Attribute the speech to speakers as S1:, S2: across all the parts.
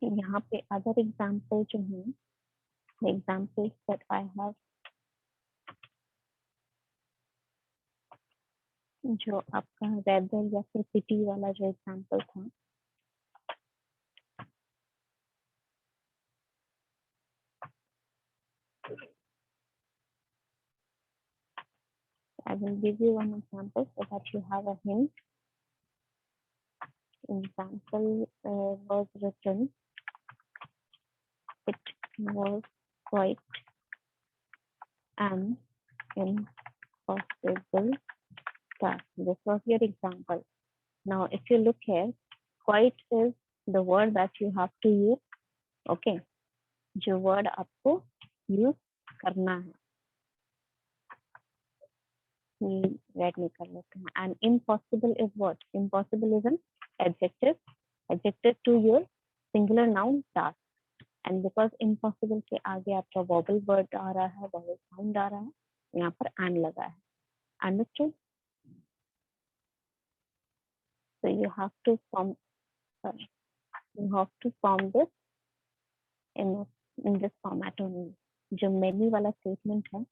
S1: यहाँ पे other example जो है, एग्जाम्पल्स दैट आई हैव, जो आपका रेदर या फिर पिटी वाला जो एग्जाम्पल था, I will give you one example so that you have a hint. Example was written, it was quite an impossible task. This was your example. Now, if you look here, quite is the word that you have to use. Okay, जो word आपको use करना है, red में कर लेते हैं. And impossible is what? Impossible is an adjective. Adjective to your singular noun task. And because impossible के आगे आपका vowel word आ रहा है, vowel sound आ रहा है, यहाँ पर and लगा है. Understood? So you have to form this in this format only. जो many वाला statement है,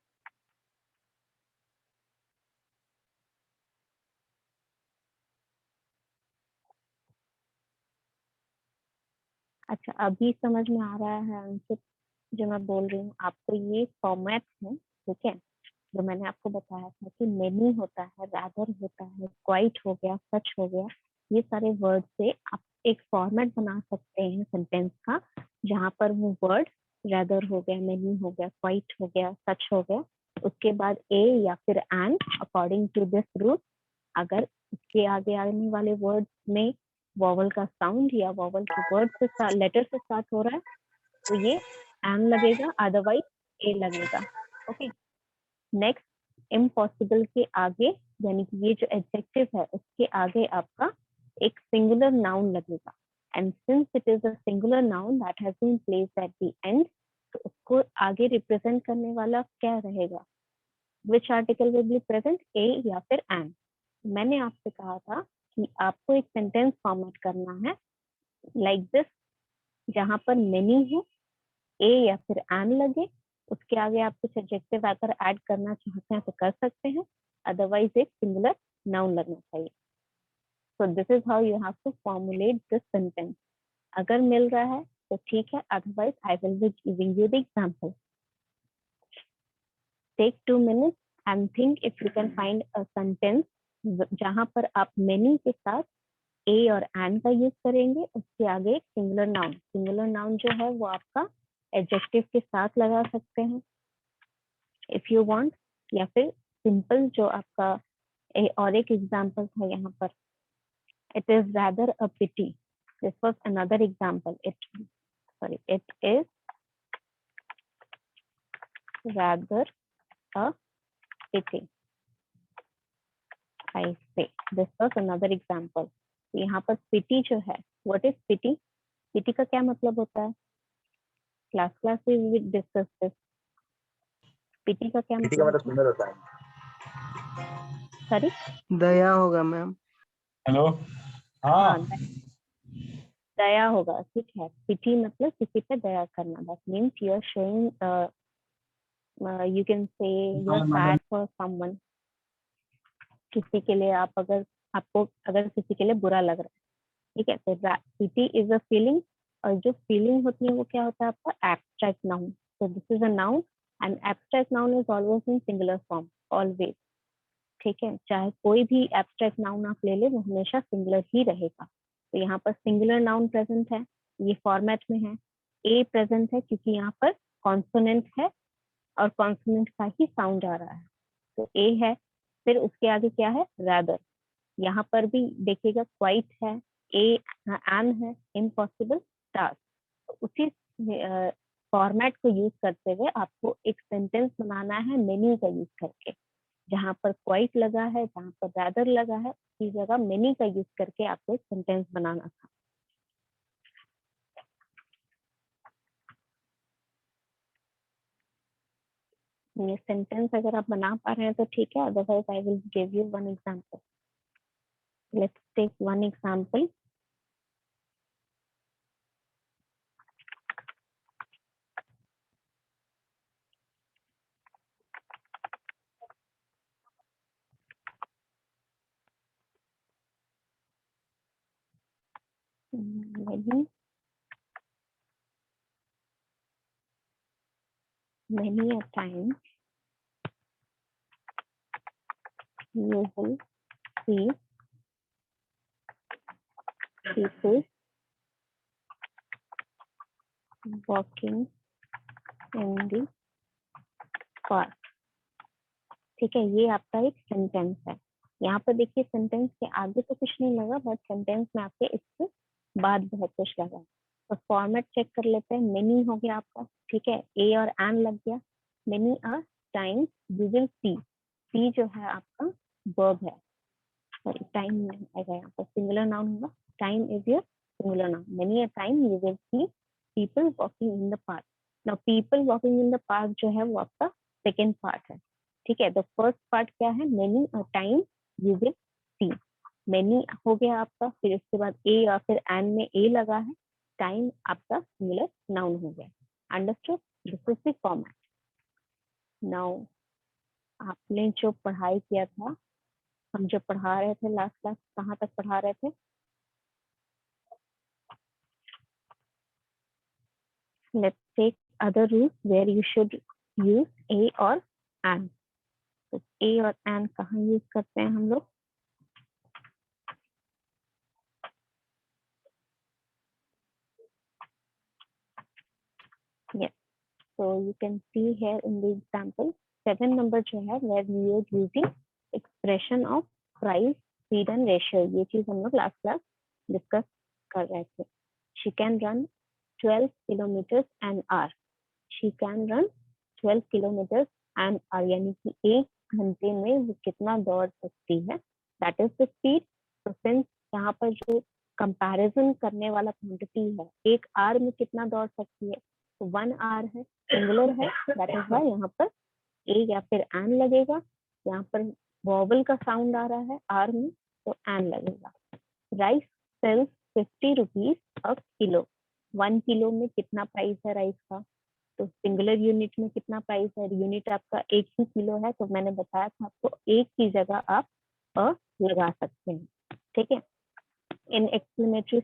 S1: अच्छा अभी समझ में आ रहा है अंकित जो मैं बोल रही हूँ आपको? ये फॉर्मेट है, ठीक है, जो मैंने आपको बताया था कि मेनी होता है, रादर होता है, क्वाइट हो गया, सच हो गया, ये सारे वर्ड से आप एक फॉर्मेट बना सकते हैं सेंटेंस का, जहाँ पर वो वर्ड रादर हो गया, मेनी हो गया, क्वाइट हो गया, सच हो गया, उसके बाद ए या फिर and according to this rule, अगर इसके आगे आने वाले वर्ड में वॉवल का साउंड या वॉवल के वर्ड से लेटर से स्टार्ट हो रहा है तो ये एन लगेगा, अदरवाइज ए लगेगा. ओके, नेक्स्ट इम्पॉसिबल के आगे यानी कि ये जो एडजेक्टिव है उसके आगे आपका एक सिंगुलर नाउन लगेगा. And since it is a singular noun that has been placed at the end, तो उसको आगे रिप्रेजेंट करने वाला क्या रहेगा? Which article will be present, a या फिर एन. मैंने आपसे कहा था कि आपको एक सेंटेंस फॉर्मेट करना है लाइक दिस, जहां पर मेनी हो, ए या फिर एन लगे, उसके आगे आप कुछ एडजेक्टिव अगर ऐड करना चाहते हैं तो कर सकते हैं, अदरवाइज एक सिंगुलर नाउन लगना चाहिए. So this is how you have to formulate this sentence. अगर मिल रहा है तो ठीक है, otherwise I will be giving you the example. Take 2 minutes and think if you can find a sentence जहां पर आप मेनी के साथ ए और एन का यूज करेंगे, उसके आगे एक सिंगुलर नाउन. सिंगुलर नाउन जो है वो आपका एडजेक्टिव के साथ लगा सकते हैं इफ यू वांट, या फिर सिंपल जो आपका और एक एग्जांपल था यहाँ पर, it is rather a pity. This was another example. It is rather a pity, I say. This was another example. यहाँ पर पिटी जो है, व्हाट इज पिटी? पिटी का क्या मतलब होता है? क्लास में डिस्कस दिस. पिटी का क्या
S2: पिटी का मतलब
S1: मतलब
S2: सुंदर होता है.
S1: सॉरी,
S3: दया होगा मैम.
S2: हेलो,
S1: हाँ
S2: हाँ
S1: दया होगा, ठीक है. पिटी मतलब किसी पे दया करना. That means you are showing, you can say you are sad for someone. किसी के लिए आप अगर आपको अगर किसी के लिए बुरा लग रहा है, ठीक है, तो पिटी इज अ फीलिंग. और जो फीलिंग होती है वो क्या होता है आपका? Abstract noun. So this is a noun and abstract noun is always in singular form, always. ठीक है, चाहे कोई भी एब्स्ट्रैक्ट नाउन आप ले ले वो हमेशा सिंगुलर ही रहेगा. तो यहाँ पर सिंगुलर नाउन प्रेजेंट है, ये फॉर्मेट में है. ए प्रेजेंट है क्योंकि यहाँ पर कॉन्सोनेंट है और कॉन्सोनेंट का ही साउंड आ रहा है, तो ए है. फिर उसके आगे क्या है? रादर. यहाँ पर भी देखिएगा क्वाइट है, ए एन है, इम्पॉसिबल, टास्क. उसी फॉर्मेट को यूज करते हुए आपको एक सेंटेंस बनाना है मेनी का यूज करके. जहां पर क्वाइट लगा है, जहां पर रादर लगा है, उसकी जगह मेनी का यूज करके आपको एक सेंटेंस बनाना था. ये सेंटेंस अगर आप बना पा रहे हैं तो ठीक है, otherwise I will give you one example. Let's take one example. many a time you will see people walking in the park। ठीक है, ये आपका एक सेंटेंस है। यहाँ पर देखिए सेंटेंस के आगे तो कुछ नहीं लगा, बट सेंटेंस में आपके इसके बाद बहुत कुछ लगा। तो फॉर्मेट चेक कर लेते हैं। मेनी हो गया आपका, ठीक है, ए और एन लग गया। Many a times you will see जो है आपका वर्ब है, सॉरी टाइम नहीं आएगा यहाँ पर, सिंगुलर नाउन होगा। Time is your singular noun. Many a time you will see people walking in the park. Now people walking in the park जो है वो आपका सेकेंड पार्ट है, ठीक है। द फर्स्ट पार्ट क्या है, many a time you will see. Many हो गया आपका, फिर इसके बाद ए या फिर एन में ए लगा है, टाइम आपका सिंगुलर नाउन हो गया। Understood? This is the format. Now आपने जो पढ़ाई किया था, हम जो पढ़ा रहे थे लास्ट क्लास, कहाँ तक पढ़ा रहे थे? Let's take other rules where you should use a or an. तो a और an कहाँ यूज करते हैं हम लोग? Yes. So you can see here in the example 7 number जो है where we are using expression of price, speed and ratio। ये चीज हम लोग लास्ट क्लास डिस्कस कर रहे थे। She can run 12 kilometers an hour। She can run 12 kilometers an hour, यानी कि एक घंटे में वो कितना दौड़ सकती है, दैट इज द स्पीड। तो सिंस यहाँ पर जो कंपैरिजन करने वाला क्वांटिटी है, एक आवर में कितना दौड़ सकती है, तो 1 आवर है, सिंगुलर है, दैट इज वाई यहाँ पर ए या फिर एन लगेगा। यहाँ पर वॉवल का साउंड आ रहा है आर में, तो एन लगेगा। Rice sells 50 rupees a kilo. 1 kilo में कितना प्राइस है राइस का, तो सिंगुलर यूनिट में कितना प्राइस है, यूनिट आपका एक ही किलो है, तो मैंने बताया था आपको एक की जगह आप अ लगा सकते हैं, ठीक है। In exclamatory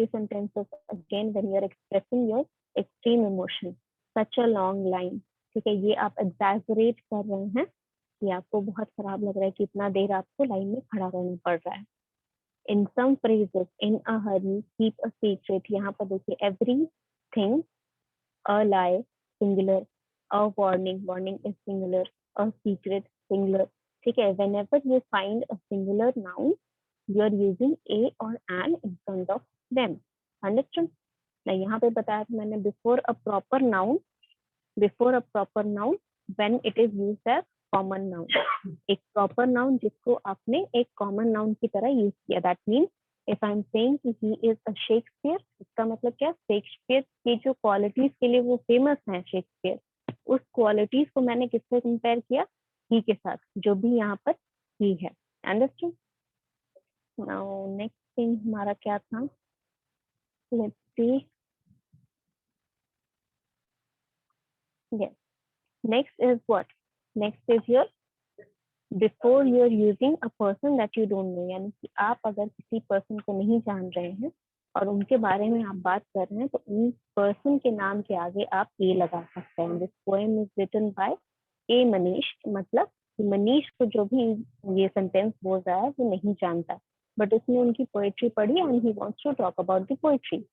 S1: sentences again when you are expressing your extreme emotion, such a long line, ठीक है, ये आप एग्जैजरेट कर रहे हैं कि आपको बहुत खराब लग रहा है कि इतना देर आपको लाइन में खड़ा रहना पड़ रहा है। In some phrases, in a hurry, keep a secret, यहाँ पर देखिए everything, a lie singular, a warning, warning is singular, a secret singular, ठीक है। whenever you find a singular noun you are using a or an in front of them। understood? ना यहाँ पे बताया था मैंने before a proper noun when it is used as common noun। एक proper noun जिसको आपने एक common noun की तरह यूज किया, that means if I'm saying कि he is a Shakespeare, इसका मतलब क्या, शेक्सपियर की जो क्वालिटीज के लिए वो फेमस है शेक्सपियर, उस क्वालिटीज को मैंने किससे कंपेयर किया, ही के साथ, जो भी यहाँ पर ही है। अंडरस्टूड? नाउ नेक्स्ट थिंग हमारा क्या था, let's see, yes, next is what, next is your before you are using a person that you don't know, यानी कि आप अगर किसी पर्सन को नहीं जान रहे हैं और उनके बारे में आप बात कर रहे हैं, तो उन पर्सन के नाम के आगे आप ए लगा सकते हैं। This poem is written by a Manish, मतलब मनीष को जो भी ये सेंटेंस बोल रहा है वो नहीं जानता, बट उसने उनकी पोएट्री पढ़ी and he wants to talk about the poetry.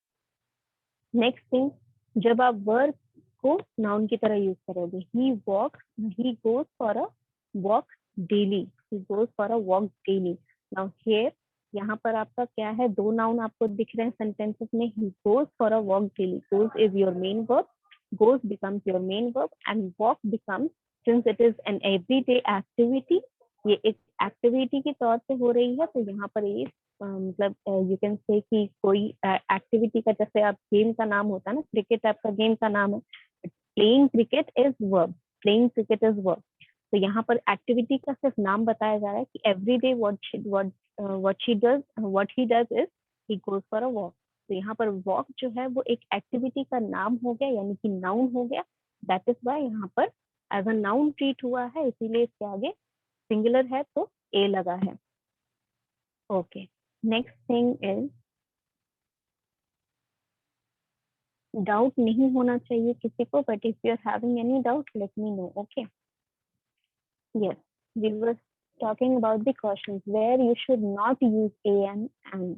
S1: Next thing, जब आप वर्ब को नाउन की तरह यूज करोगे, he walks, he goes for a walk daily, he goes for a walk daily। now here यहाँ पर आपका क्या है, दो नाउन आपको दिख रहे हैं सेंटेंसेस में, he goes for a walk daily, goes is your main verb, goes becomes your main verb and walk becomes, since it is an everyday activity, ये एक एक्टिविटी के तौर पे हो रही है, तो यहाँ पर ये मतलब यू कैन से कि कोई एक्टिविटी का, जैसे आप गेम का नाम होता है ना, क्रिकेट आपका गेम का नाम है, playing cricket is verb, playing cricket is verb. तो यहाँ पर एक्टिविटी का सिर्फ नाम बताया जा रहा है कि everyday what he does is he goes for a walk. तो यहाँ पर वॉक जो है वो एक एक्टिविटी का नाम हो गया, यानी कि नाउन हो गया, दैट इज वाई यहाँ पर एज अ नाउन ट्रीट हुआ है, इसीलिए इसके आगे सिंगुलर है तो ए लगा है। Okay, next thing is doubt नहीं होना चाहिए किसी को, but if you are having any doubt let me know. Okay. Yes, we were talking about the questions where you should not use a and.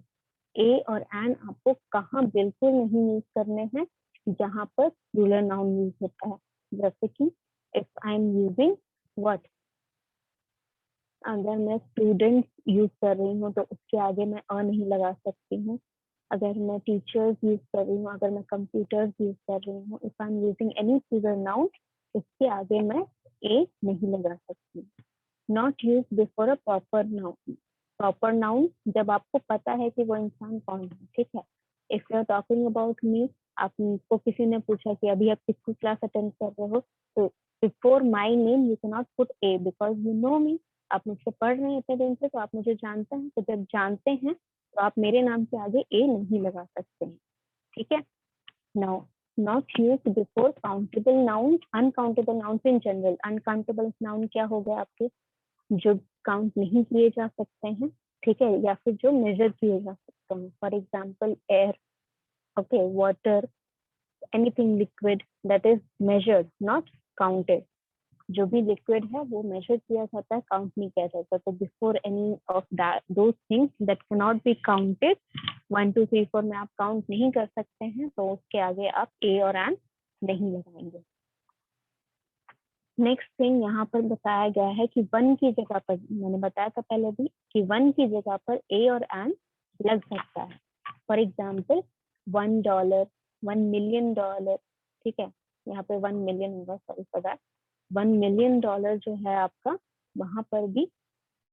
S1: A और an आपको कहाँ बिल्कुल नहीं यूज करने हैं, जहां पर प्लूरल नाउन यूज होता है. जैसे कि if I am using what, अगर मैं स्टूडेंट यूज कर रही हूँ तो उसके आगे मैं अ नहीं लगा सकती हूँ. अगर मैं टीचर्स यूज कर रही हूँ, अगर मैं कंप्यूटर्स यूज कर रही हूँ, if I am using any plural noun, इसके आगे मैं ए नहीं लगा सकती. Not use before a proper noun. Proper noun जब आपको पता है कि वो इंसान कौन है. ठीक है. If you are talking about me, आपको किसी ने पूछा कि अभी आप किसकी क्लास अटेंड कर रहे हो, तो before my name you can not put a because you know me. आप मुझसे पढ़ रहे हैं इतने दिन से, तो आप मुझे जानते हैं. तो जब जानते हैं तो आप मेरे नाम के आगे ए नहीं लगा सकते हैं. ठीक है. Now, not use before countable noun. Uncountable noun in general. Uncountable noun क्या हो गया आपके, जो काउंट नहीं किए जा सकते हैं. ठीक है. या फिर जो मेजर किए जा सकते हैं. For example air, okay, water, anything liquid that is measured not counted. जो भी लिक्विड है वो मेजर किया जाता है, काउंट नहीं किया जाता. तो before any of those things that can not be counted, 1 2 3 4 में आप काउंट नहीं कर सकते हैं, तो उसके आगे आप ए और एन नहीं लगाएंगे. नेक्स्ट थिंग यहाँ पर बताया गया है कि वन की जगह पर, मैंने बताया था पहले भी कि वन की जगह पर ए और एन लग सकता है. For example $1, $1 million. ठीक है. यहाँ पे 1 million होगा, सॉरी फॉर दैट. $1 million जो है आपका, वहां पर भी,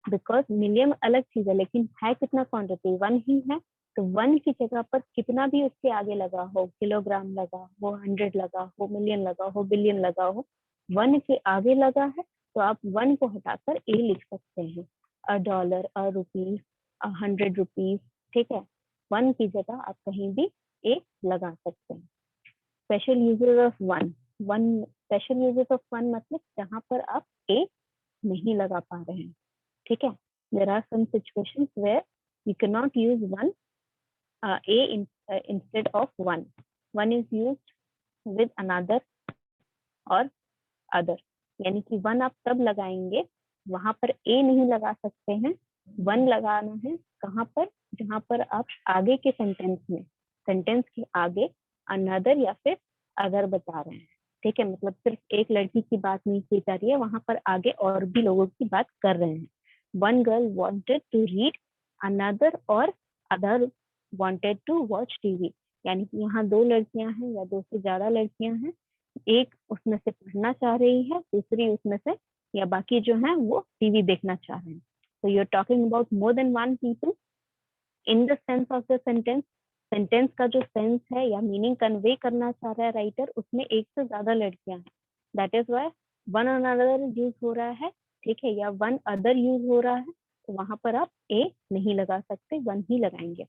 S1: बिकॉज मिलियन अलग चीज है लेकिन है कितना क्वांटिटी, वन ही है. तो वन की जगह पर कितना भी उसके आगे लगा हो, किलोग्राम लगा हो, 100 लगा हो, मिलियन लगा हो, बिलियन लगा हो, वन के आगे लगा है तो आप वन को हटाकर ए लिख सकते हैं. $1, ₹1, ₹100. ठीक है. वन की जगह आप कहीं भी ए लगा सकते हैं. Special uses of one. One special uses of one मतलब जहां पर आप ए नहीं लगा पा रहे हैं. ठीक है. There are some situations where you cannot use one instead of one. One is used with another or other. यानी कि वन आप तब लगाएंगे, वहां पर ए नहीं लगा सकते हैं. वन लगाना है कहाँ पर, जहां पर आप आगे के सेंटेंस में, सेंटेंस के आगे अनदर या फिर अदर बता रहे हैं. ठीक है. मतलब सिर्फ एक लड़की की बात नहीं की जा रही है, वहां पर आगे और भी लोगों की बात कर रहे हैं. One girl wanted to read, another और other wanted to watch TV. यानी कि यहाँ दो लड़कियां हैं या दो से ज्यादा लड़कियां हैं. एक उसमें से पढ़ना चाह रही है, दूसरी उसमें से या बाकी जो है वो टीवी देखना चाह रहे हैं. तो you are talking about more than one people in the sense of the sentence. Sentence का जो सेंस है या मीनिंग कन्वे करना चाह रहा है राइटर, उसमें एक से ज्यादा लड़कियां हैं. That is why one another use हो रहा है. ठीक है. या वन अदर यूज हो रहा है, तो वहां पर आप ए नहीं लगा सकते, वन ही लगाएंगे.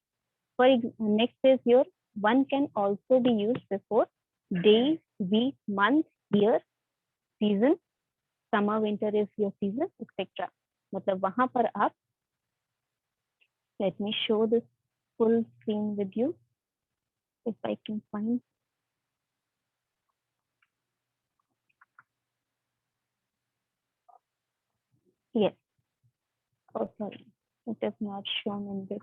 S1: For next is your, one can also be use before day, week, month, year, season. Summer winter is your season etcetera. मतलब वहां पर आप, let me show this full screen with you if I can find. Yes. Oh sorry, it is not shown in this.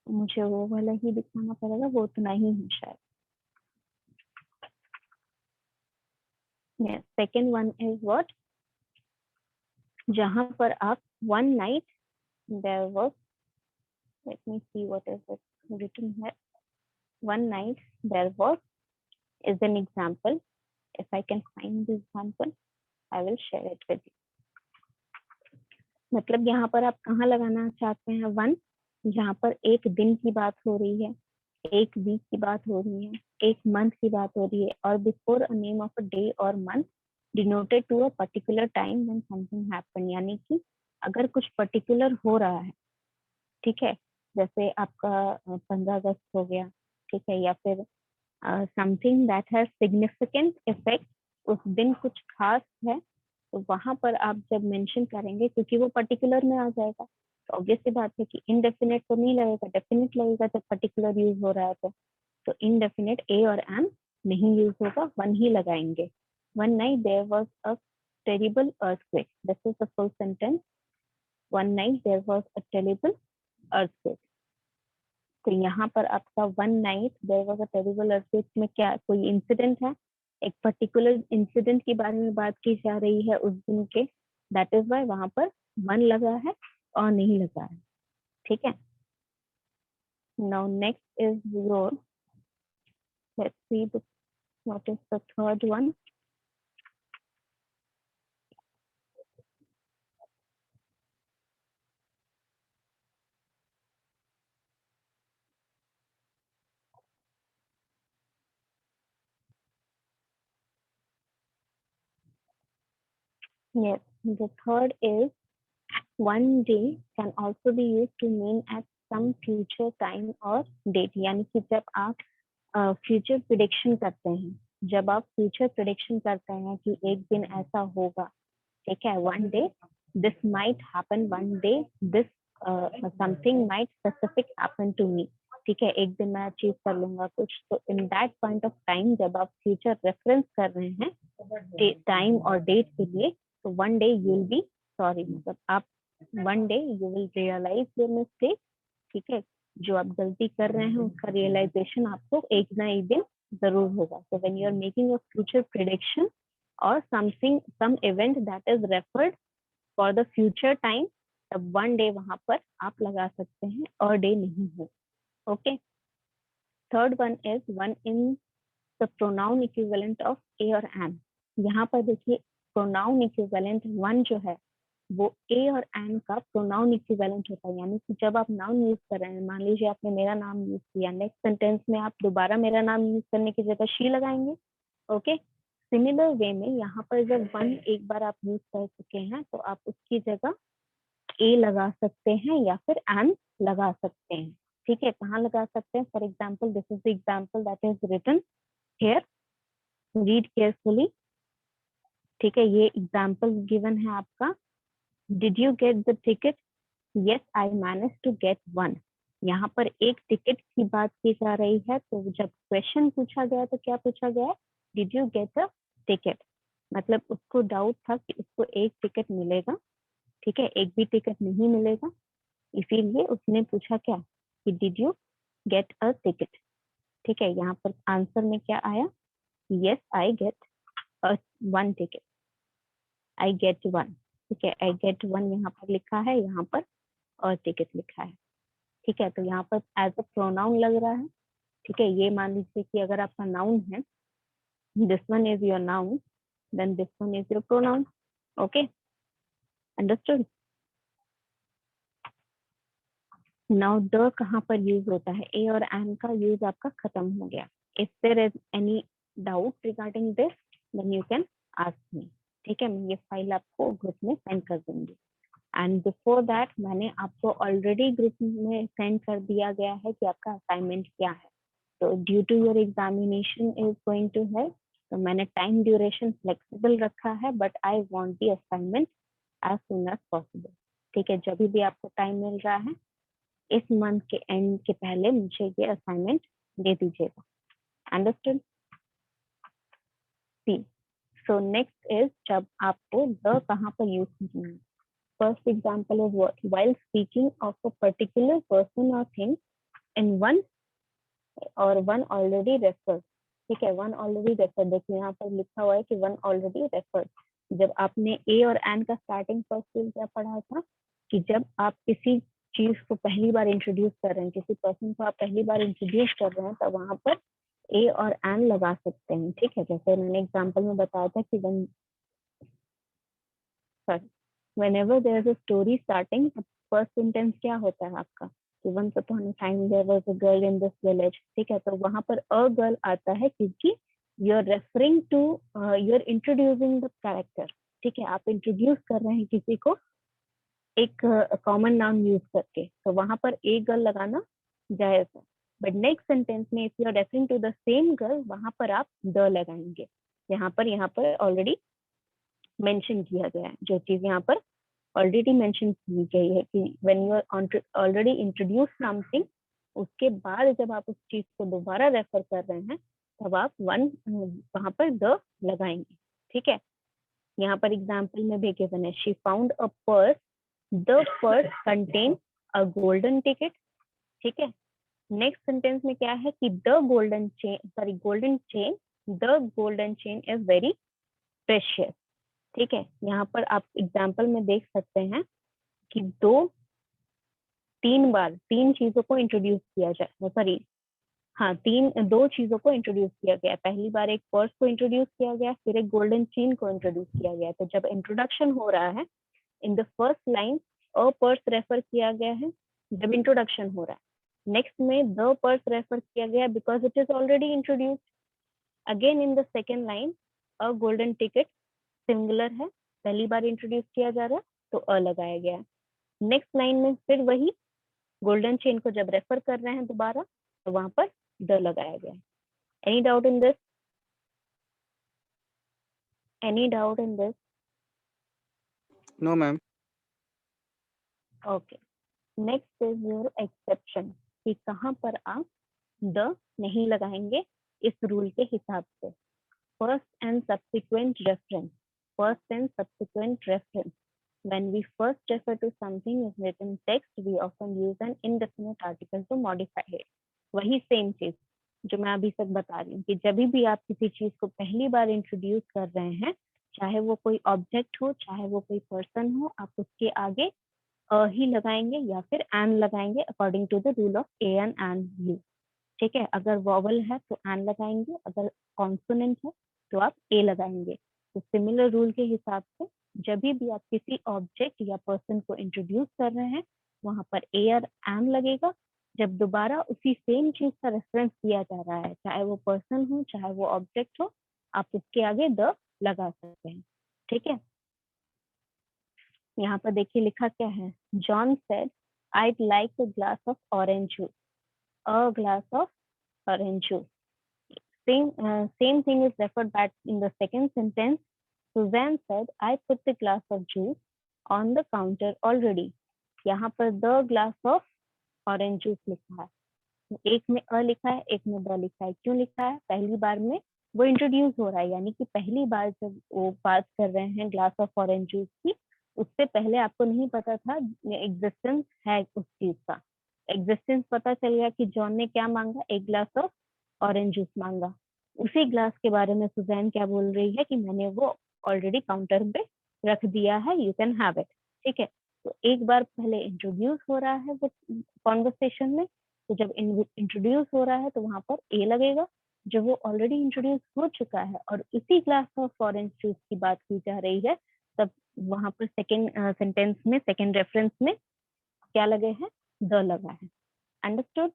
S1: मुझे वो वाला ही दिखाना पड़ेगा, वो उतना ही है शायद. Yes. Second one is what, जहां पर आप one night there was, let me see what is it written here. One night there was is an example. If I can find the example, I will share it with you. मतलब यहाँ पर आप कहाँ लगाना चाहते हैं one, जहाँ पर एक दिन की बात हो रही है, एक वीक की बात हो रही है, एक मंथ की बात हो रही है, और before a name of a day और month denoted to a particular time when something happen. यानी कि अगर कुछ पर्टिकुलर हो रहा है, ठीक है, जैसे आपका 15 अगस्त हो गया, ठीक है, या फिर something that has significant effect, उस दिन कुछ खास है, तो वहां पर आप जब मेंशन करेंगे, क्योंकि वो पर्टिकुलर में आ जाएगा, तो ऑब्वियस सी बात है कि इनडेफिनेट तो नहीं लगेगा, डेफिनेट लगेगा जब पर्टिकुलर यूज हो रहा है. तो इनडेफिनेट ए और एन नहीं यूज होगा, वन ही लगाएंगे। One night there was a terrible earthquake, this is the full sentence. One night there was a terrible earthquake. तो यहाँ पर आपका one night there was a terrible earthquake में क्या कोई इंसिडेंट है, एक पर्टिकुलर इंसिडेंट के बारे में बात की जा रही है उस दिन के, दैट इज वाई वहां पर वन लगा है और नहीं लगा है। ठीक है, now next is your, let's see what is the third one. Yes, the third is one day can also be used to mean at some future time or date। यानी कि जब आप फ्यूचर प्रिडिक्शन करते हैं, जब आप future prediction करते हैं कि एक दिन ऐसा होगा, ठीक है, one day this might happen, one day this something might specific happen to me. ठीक है, एक दिन मैं अचीव कर लूंगा कुछ, तो in that point of time जब आप फ्यूचर रेफरेंस कर रहे हैं टाइम और डेट के लिए, तो one day you will be sorry, मतलब आप one day you will realise your mistake. ठीक है, जो आप गलती कर रहे हैं उसका रियलाइजेशन आपको एक ना एक दिन जरूर होगा। so when you are making a future prediction or something, some event that is referred for the future time, तब वन डे वहां पर आप लगा सकते हैं और डे नहीं हो। Okay, third one is one in the pronoun equivalent of a और एन। यहाँ पर देखिए प्रोनाउन इक्विवेलेंट वन जो है वो ए और एन का प्रोनाउन इक्विवेलेंट होता है। यानी कि जब आप नाउन यूज कर रहे हैं, मान लीजिए आपने मेरा नाम यूज किया, नेक्स्ट सेंटेंस में आप दोबारा मेरा नाम यूज करने की जगह शी लगाएंगे। ओके, सिमिलर वे में यहाँ पर जब वन एक बार आप यूज कर चुके हैं तो आप उसकी जगह ए लगा सकते हैं या फिर एन लगा सकते हैं। ठीक है, कहाँ लगा सकते हैं? For example this is the example that is written here, read carefully. ठीक है, ये एग्जाम्पल गिवन है आपका। Did you get the ticket? Yes I manage to get one. यहाँ पर एक टिकट की बात की जा रही है, तो जब क्वेश्चन पूछा गया तो क्या पूछा गया है? Did you get a ticket? मतलब उसको डाउट था कि उसको एक टिकट मिलेगा, ठीक है, एक भी टिकट नहीं मिलेगा, इसीलिए उसने पूछा क्या कि did you get a ticket. ठीक है, यहाँ पर आंसर में क्या आया? Yes I get one ticket, I get one. ठीक है, आई गेट वन यहाँ पर लिखा है, यहाँ पर और टिकट लिखा है। ठीक है, तो यहाँ पर एज अ प्रोनाउन लग रहा है। ठीक है, ये मान लीजिए कि अगर आपका नाउन है, this one is your noun, then this one is your pronoun. Okay, understood. Now the कहाँ पर यूज होता है? ए और एन का यूज आपका खत्म हो गया। If there is any doubt regarding this then you can ask me. ठीक है, मैं ये फाइल आपको ग्रुप में सेंड कर दूंगी। एंड बिफोर दैट मैंने आपको ऑलरेडी ग्रुप में सेंड कर दिया गया है कि आपका असाइनमेंट क्या है। तो due to your examination is going to है, तो मैंने टाइम ड्यूरेशन फ्लेक्सिबल रखा है, but I want the assignment as soon as possible. ठीक है, जब भी आपको टाइम मिल रहा है इस मंथ के एंड के पहले मुझे ये असाइनमेंट दे दीजिएगा। Understood? See, so next is जब आपको द कहाँ पर यूज करना है। First example is what? While speaking of a particular person और थिंग इन वन और वन ऑलरेडी रेफर्ड। ठीक है, वन ऑलरेडी रेफर्ड, देखिए यहाँ पर लिखा हुआ है कि वन ऑलरेडी रेफर्ड। जब आपने ए और एन का स्टार्टिंग फर्स्ट क्या पढ़ा था कि जब आप किसी चीज को पहली बार इंट्रोड्यूस कर रहे हैं, किसी पर्सन को आप पहली बार इंट्रोड्यूस कर रहे हैं, तब वहां पर ए और एन लगा सकते हैं। ठीक है, जैसे मैंने एग्जाम्पल में बताया था कि one sorry whenever there is a story starting, first sentence क्या होता है आपका कि once upon a time there was a girl in this village। ठीक है, तो वहां पर a girl आता है क्योंकि you're referring to you're introducing the character। ठीक है, आप इंट्रोड्यूस कर रहे हैं किसी को एक कॉमन नाउन यूज करके, तो वहां पर ए गर्ल लगाना जायज है। बट नेक्स्ट सेंटेंस में if you are referring to the same girl, वहां पर आप द लगाएंगे। यहाँ पर ऑलरेडी मेंशन किया गया है, जो चीज यहाँ पर ऑलरेडी मेंशन की गई है कि when you are already introduce something, उसके बाद जब आप उस चीज को दोबारा रेफर कर रहे हैं तब आप वन वहां पर द लगाएंगे। ठीक है, यहाँ पर एग्जाम्पल में भी गिवन है, she found a purse, the purse contain a golden ticket. ठीक है, नेक्स्ट सेंटेंस में क्या है कि the golden chain is very precious. ठीक है, यहाँ पर आप एग्जाम्पल में देख सकते हैं कि तीन चीजों को इंट्रोड्यूस किया जाए, सॉरी हाँ, दो चीजों को इंट्रोड्यूस किया गया। पहली बार एक पर्स को इंट्रोड्यूस किया गया, फिर एक गोल्डन चेन को इंट्रोड्यूस किया गया। तो जब इंट्रोडक्शन हो रहा है, in the first line a purse refer किया गया है जब इंट्रोडक्शन हो रहा है। नेक्स्ट में द पर्स रेफर किया गया because it is already introduced. Again in the second line a golden ticket singular है, पहली बार इंट्रोड्यूस किया जा रहा है तो अ लगाया गया है। नेक्स्ट लाइन में फिर वही गोल्डन चेन को जब रेफर कर रहे हैं दोबारा तो वहां पर द लगाया गया है। Any doubt in this? Any doubt in this?
S3: No ma'am.
S1: Okay, next is your exception, कि कहाँ पर आप द नहीं लगाएंगे इस रूल के हिसाब से। First and subsequent reference, when we first refer to something in written text, we often use an indefinite article to modify it. वही सेम चीज जो मैं अभी तक बता रही हूँ कि जब भी आप किसी चीज को पहली बार इंट्रोड्यूस कर रहे हैं, चाहे वो कोई ऑब्जेक्ट हो, चाहे वो कोई पर्सन हो, आप उसके आगे अ ही लगाएंगे या फिर एन लगाएंगे according to the rule of a an you. ठीक है, अगर वॉवल है तो एन लगाएंगे, अगर कॉन्सोनेंट है तो आप ए लगाएंगे। तो सिमिलर रूल के हिसाब से जब भी आप किसी ऑब्जेक्ट या पर्सन को इंट्रोड्यूस कर रहे हैं, वहां पर ए और एन लगेगा। जब दोबारा उसी सेम चीज का रेफरेंस दिया जा रहा है, चाहे वो पर्सन हो चाहे वो ऑब्जेक्ट हो, आप उसके आगे द लगा सकते हैं। ठीक है, यहाँ पर देखिए लिखा क्या है, John said I'd like a glass of orange juice, a glass of orange juice. Same thing is referred back in the second sentence. Suzanne said, I put the glass of juice on the counter already. यहाँ पर the glass of orange juice लिखा है, एक में अ लिखा है, एक में द लिखा है। क्यों लिखा है? पहली बार में वो इंट्रोड्यूस हो रहा है, यानी कि पहली बार जब वो बात कर रहे हैं ग्लास ऑफ ऑरेंज जूस की, उससे पहले आपको नहीं पता था एग्जिस्टेंस है उस चीज का। एग्जिस्टेंस पता चल गया कि जॉन ने क्या मांगा, एक ग्लास ऑफ ऑरेंज जूस मांगा। उसी ग्लास के बारे में सुजैन क्या बोल रही है कि मैंने वो ऑलरेडी काउंटर पे रख दिया है, यू कैन हैव इट। ठीक है, तो एक बार पहले इंट्रोड्यूस हो रहा है वो कॉन्वर्सेशन में, तो जब इंट्रोड्यूस हो रहा है तो वहां पर ए लगेगा। जब वो ऑलरेडी इंट्रोड्यूस हो चुका है और इसी ग्लास ऑफ ऑरेंज जूस की बात की जा रही है, तब वहां पर सेकेंड सेंटेंस में, सेकेंड रेफरेंस में क्या लगे हैं, द लगा है। Understood?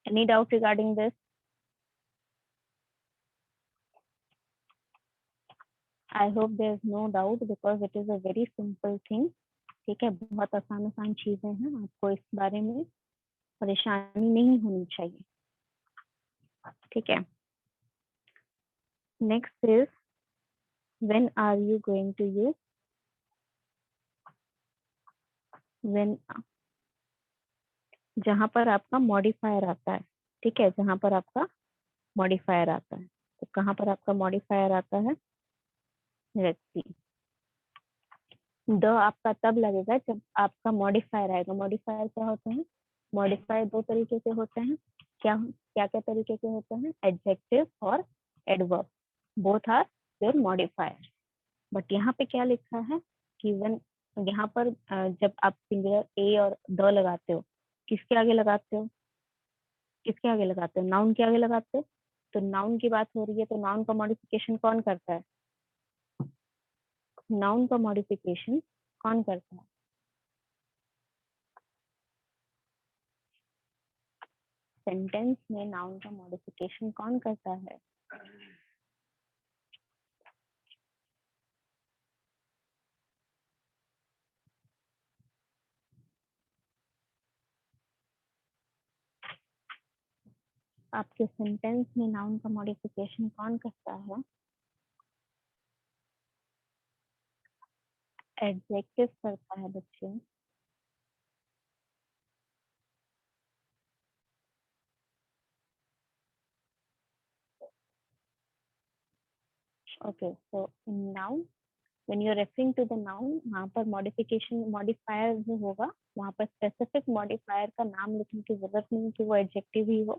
S1: Any doubt regarding this? I hope there is no doubt because it is a very simple thing. ठीक है, बहुत आसान आसान चीजें हैं, आपको इस बारे में परेशानी नहीं होनी चाहिए। ठीक है, next is when are you going to use when, जहां पर आपका मॉडिफायर आता है। ठीक है, जहां पर आपका मॉडिफायर आता है, तो कहां पर आपका मॉडिफायर आता है, लेट्स सी। द आपका तब लगेगा जब आपका मॉडिफायर आएगा। मॉडिफायर क्या होते हैं? मॉडिफायर दो तरीके के होते हैं। क्या क्या क्या तरीके के होते हैं? एडजेक्टिव और adverb, both are your modifier. But यहाँ पे क्या लिखा है कि when, यहाँ पर जब आप सिंगुलर ए और द लगाते हो, किसके आगे लगाते हो? किसके आगे लगाते हो? नाउन के आगे लगाते हो। तो नाउन की बात हो रही है, तो नाउन का मॉडिफिकेशन कौन करता है? नाउन का मॉडिफिकेशन कौन करता है? सेंटेंस में नाउन का मॉडिफिकेशन कौन करता है? आपके सेंटेंस में नाउन का मॉडिफिकेशन कौन करता है? एडजेक्टिव करता है बच्चे। Okay, so noun, when you're referring to the noun, वहाँ पर मॉडिफिकेशन मॉडिफायर जो होगा वहाँ पर स्पेसिफिक मॉडिफायर का नाम लिखने की जरूरत नहीं कि वो एडजेक्टिव ही हो,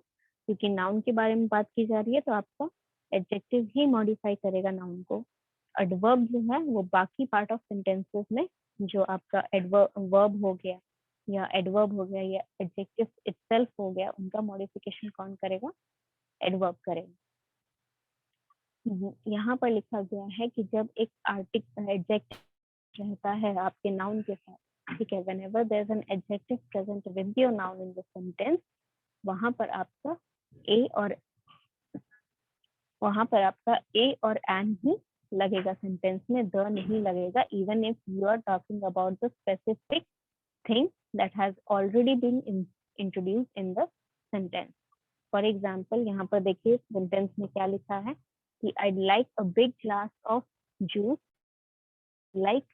S1: क्योंकि नाउन के बारे में बात की जा रही है तो आपका एडजेक्टिव ही मॉडिफाई करेगा नाउन को। एडवर्ब जो है वो बाकी पार्ट ऑफ सेंटेंसेस में जो आपका एडवर्ब हो गया या एडवर्ब हो गया या एडजेक्टिव इटसेल्फ हो गया, उनका मॉडिफिकेशन कौन करेगा? एडवर्ब करेगा। यहाँ पर लिखा गया है कि जब एक आर्टिकल एडजेक्टिव रहता है आपके नाउन के साथ, ठीक है, whenever there's an adjective present with your noun in the sentence, वहां पर आपका ए और एन ही लगेगा सेंटेंस में, द नहीं लगेगा, even if you are talking about the specific thing that has already been introduced in the sentence. For example यहाँ पर देखिए सेंटेंस में क्या लिखा है कि I'd like a big glass of juice, like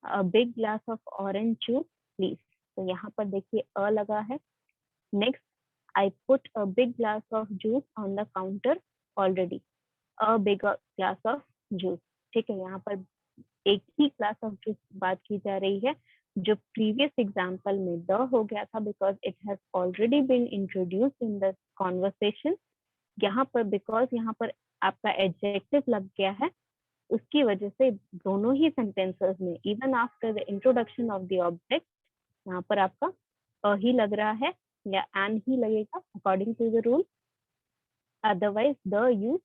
S1: a big glass of orange juice please। तो यहाँ पर देखिए अ लगा है। Next, I put a big glass of juice on the counter already, a big glass of juice। ठीक है, यहाँ पर एक ही क्लास ऑफ जूस बात की जा रही है। जो प्रीवियस एग्जाम्पल में द हो गया था because it has already been introduced in the conversation, यहाँ पर बिकॉज यहाँ पर आपका एडजेक्टिव लग गया है, उसकी वजह से दोनों ही सेंटेंसेस में even after the introduction of the object यहाँ पर आपका अ ही लग रहा है या एन ही लगेगा according to the rule, otherwise the use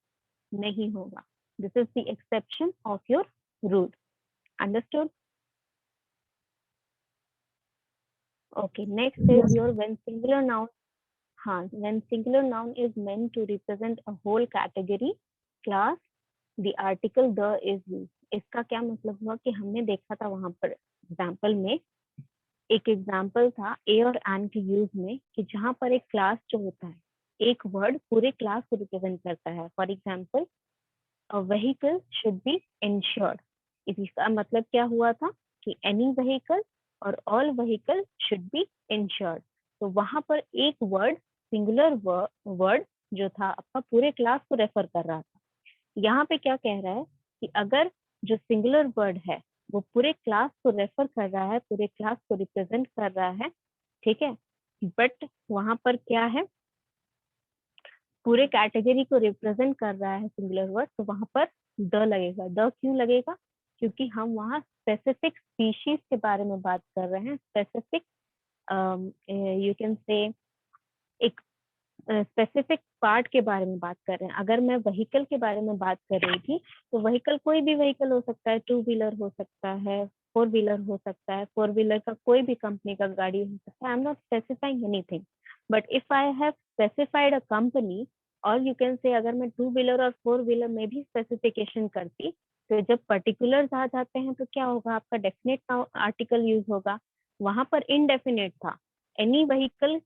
S1: नहीं होगा। This is the exception of your rule. Understood? Okay, next is your when singular noun, हाँ, when singular noun is meant to represent a whole category, class, the article the is used। इसका क्या मतलब हुआ कि हमने देखा था वहां पर एग्जाम्पल में, एक एग्जाम्पल था ए और एन के यूज में कि जहां पर एक क्लास जो होता है, एक वर्ड पूरे क्लास को रिप्रेजेंट करता है। For example, a vehicle should be insured. इसका मतलब क्या हुआ था कि एनी व्हीकल और all vehicle should be insured. तो वहां पर एक वर्ड, सिंगुलर वर्ड जो था आपका पूरे क्लास को रेफर कर रहा था। यहाँ पे क्या कह रहा है कि अगर जो सिंगुलर वर्ड है वो पूरे क्लास को रेफर कर रहा है, पूरे क्लास को रिप्रेजेंट कर रहा है, ठीक है, बट वहां पर क्या है, पूरे कैटेगरी को रिप्रेजेंट कर रहा है सिंगुलर वर्ड, तो वहां पर द लगेगा। द क्यों लगेगा? क्योंकि हम वहाँ स्पेसिफिक स्पीशीज के बारे में बात कर रहे हैं, स्पेसिफिक यू कैन से एक स्पेसिफिक पार्ट के बारे में बात कर रहे हैं। अगर मैं व्हीकल के बारे में बात कर रही थी तो व्हीकल कोई भी व्हीकल हो सकता है, टू व्हीलर हो सकता है, फोर व्हीलर हो सकता है, फोर व्हीलर का कोई भी कंपनी का गाड़ी हो सकता है। I am not specifying anything, but if I have specified a company, और यू कैन से अगर मैं टू व्हीलर और फोर व्हीलर में भी स्पेसिफिकेशन करती, तो जब पर्टिकुलर्स आ जाते हैं तो क्या होगा, आपका डेफिनेट आर्टिकल यूज होगा। वहां पर इनडेफिनेट था, any vehicle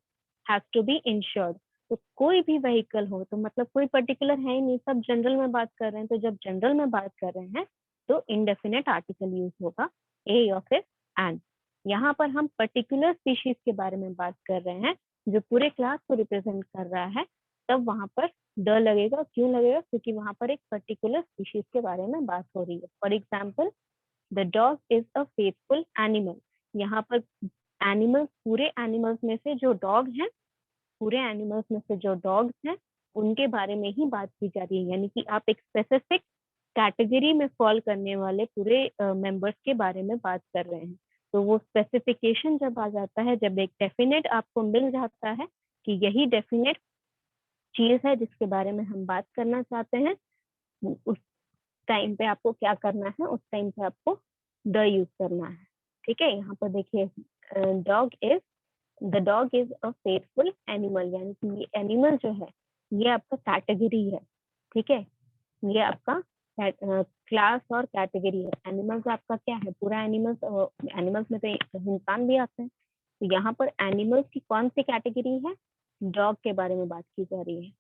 S1: has to be insured. तो कोई भी व्हीकल हो तो मतलब कोई पर्टिकुलर है ही नहीं, सब जनरल में बात कर रहे हैं। तो जब जनरल में बात कर रहे हैं तो इनडेफिनेट आर्टिकल यूज होगा, ए या फिर एन। यहाँ पर हम पर्टिकुलर स्पीशीज के बारे में बात कर रहे हैं जो पूरे क्लास को रिप्रेजेंट कर रहा है, तब वहां पर द लगेगा। क्यों लगेगा? क्योंकि वहां पर एक पर्टिकुलर स्पीशीज के बारे में बात हो रही है। For example, the dog is a faithful animal. यहाँ पर एनिमल्स, पूरे एनिमल्स में से जो डॉग है, पूरे एनिमल्स में से जो डॉग्स हैं उनके बारे में ही बात की जा रही है, यानी कि आप एक स्पेसिफिक कैटेगरी में फॉल करने वाले पूरे मेंबर्स के बारे में बात कर रहे हैं। तो वो स्पेसिफिकेशन जब आ जाता है, जब एक डेफिनेट आपको मिल जाता है कि यही डेफिनेट चीज है जिसके बारे में हम बात करना चाहते हैं, उस टाइम पे आपको क्या करना है, उस टाइम पे आपको द यूज करना है। ठीक है, यहाँ पर देखिए, dog is the dog is a faithful animal, यानी कि ये एनिमल जो है ये आपका कैटेगरी है। ठीक है, ये आपका क्लास और कैटेगरी है। एनिमल्स आपका क्या है, पूरा एनिमल्स, एनिमल्स में तो इंसान भी आते हैं। तो यहाँ पर एनिमल्स की कौन सी कैटेगरी है, डॉग के बारे में बात की जा रही है।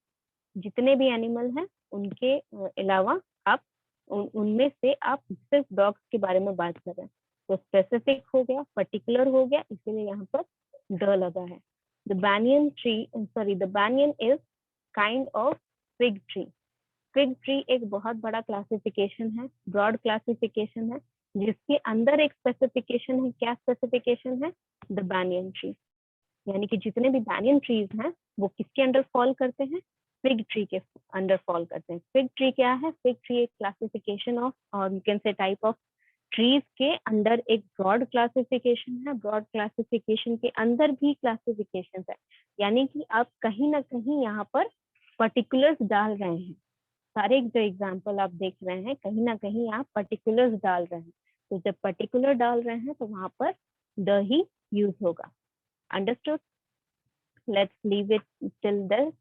S1: जितने भी एनिमल हैं उनके अलावा आप उनमें से आप सिर्फ डॉग्स के बारे में बात कर रहे हैं। तो स्पेसिफिक हो गया, पर्टिकुलर हो गया, इसीलिए यहाँ पर द लगा है। The banyan tree, sorry, the banyan is kind of fig tree। Fig tree एक बहुत बड़ा क्लासिफिकेशन है, ब्रॉड क्लासिफिकेशन है, जिसके अंदर एक स्पेसिफिकेशन है। क्या स्पेसिफिकेशन है? The banyan tree. यानी कि जितने भी banyan ट्रीज हैं वो किसके अंडर फॉल करते हैं? फिग ट्री के अंडर फॉल करते हैं। फिग ट्री क्या है? फिग ट्री एक क्लासिफिकेशन ऑफ, और यू कैन से टाइप ऑफ ट्रीज के अंदर एक ब्रॉड क्लासिफिकेशन है। ब्रॉड क्लासिफिकेशन के अंदर भी क्लासिफिकेशन है, यानी कि आप कहीं ना कहीं यहाँ पर पर्टिकुलर्स डाल रहे हैं। सारे जो एग्जाम्पल आप देख रहे हैं कहीं ना कहीं आप पर्टिकुलर्स डाल रहे हैं। तो जब पर्टिकुलर डाल रहे हैं तो वहां पर द ही यूज होगा। Understood? Let's leave it till the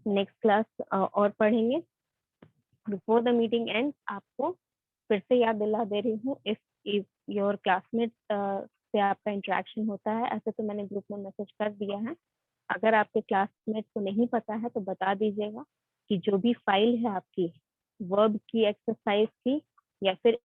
S1: next class और पढ़ेंगे। बिफोर द मीटिंग एंड आपको फिर से याद दिला दे रही हूँ, इफ योर क्लासमेट से आपका इंटरेक्शन होता है, ऐसे तो मैंने ग्रुप में मैसेज कर दिया है, अगर आपके क्लासमेट को नहीं पता है तो बता दीजिएगा कि जो भी फाइल है आपकी वर्ब की, एक्सरसाइज की, या फिर